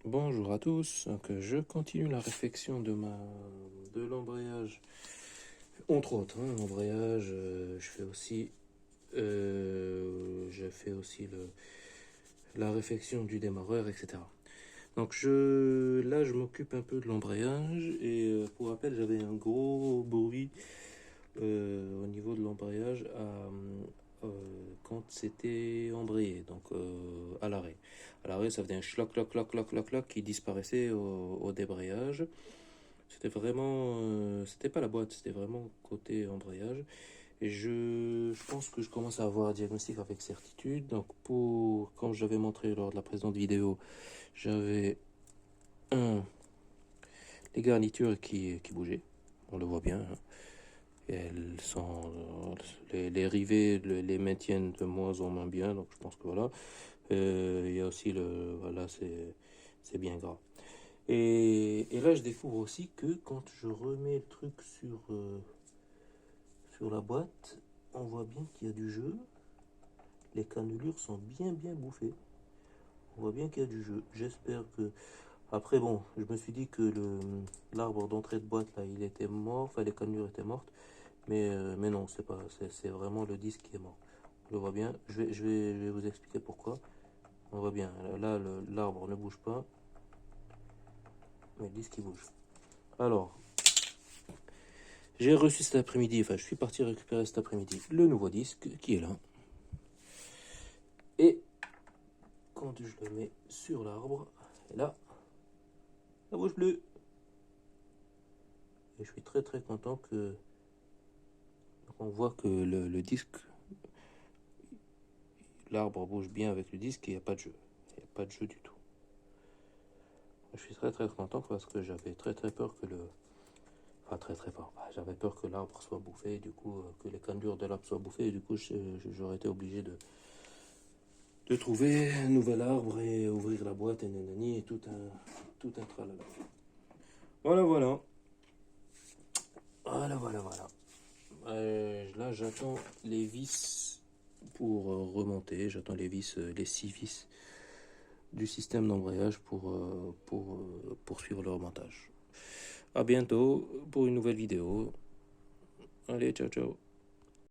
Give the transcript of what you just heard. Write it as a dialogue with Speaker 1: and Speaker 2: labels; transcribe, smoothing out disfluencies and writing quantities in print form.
Speaker 1: Bonjour à tous, donc je continue la réflexion de l'embrayage, entre autres, l'embrayage, je fais aussi la réflexion du démarreur, etc. Donc là je m'occupe un peu de l'embrayage et pour rappel j'avais un gros bruit au niveau de l'embrayage quand c'était embrayé, donc à l'arrêt. À l'arrêt, ça faisait un cloc, cloc, cloc, cloc, cloc, cloc qui disparaissait au débrayage. C'était vraiment, c'était pas la boîte, c'était vraiment côté embrayage. Et je pense que je commence à avoir un diagnostic avec certitude. Donc comme j'avais montré lors de la précédente vidéo, j'avais les garnitures qui bougeaient. On le voit bien, hein. Et elles sont, les rivets les maintiennent de moins en moins bien, donc je pense que voilà. Il y a aussi voilà, c'est bien gras. Et là, je découvre aussi que quand je remets le truc sur la boîte, on voit bien qu'il y a du jeu. Les cannelures sont bien bouffées. On voit bien qu'il y a du jeu. J'espère que... Après, bon, je me suis dit que l'arbre d'entrée de boîte, là, il était mort. Enfin, les cannelures étaient mortes. Mais non, c'est vraiment le disque qui est mort. On le voit bien. Je vais vous expliquer pourquoi. On voit bien. Là, l'arbre ne bouge pas. Mais le disque, il bouge. Alors, j'ai reçu cet après-midi, enfin, je suis parti récupérer cet après-midi le nouveau disque qui est là. Et quand je le mets sur l'arbre, et là, ça bouge plus. Et je suis très content que on voit que le disque, l'arbre bouge bien avec le disque et il n'y a pas de jeu. Il n'y a pas de jeu du tout. Je suis très content parce que j'avais très peur que enfin très fort. J'avais peur que l'arbre soit bouffé, du coup que les cannelures de l'arbre soient bouffées, et du coup j'aurais été obligé de trouver un nouvel arbre et ouvrir la boîte et nanani et tout un tralala. Voilà. Là j'attends les vis pour remonter, j'attends les vis, les 6 vis du système d'embrayage pour poursuivre le remontage. A bientôt pour une nouvelle vidéo. Allez, ciao.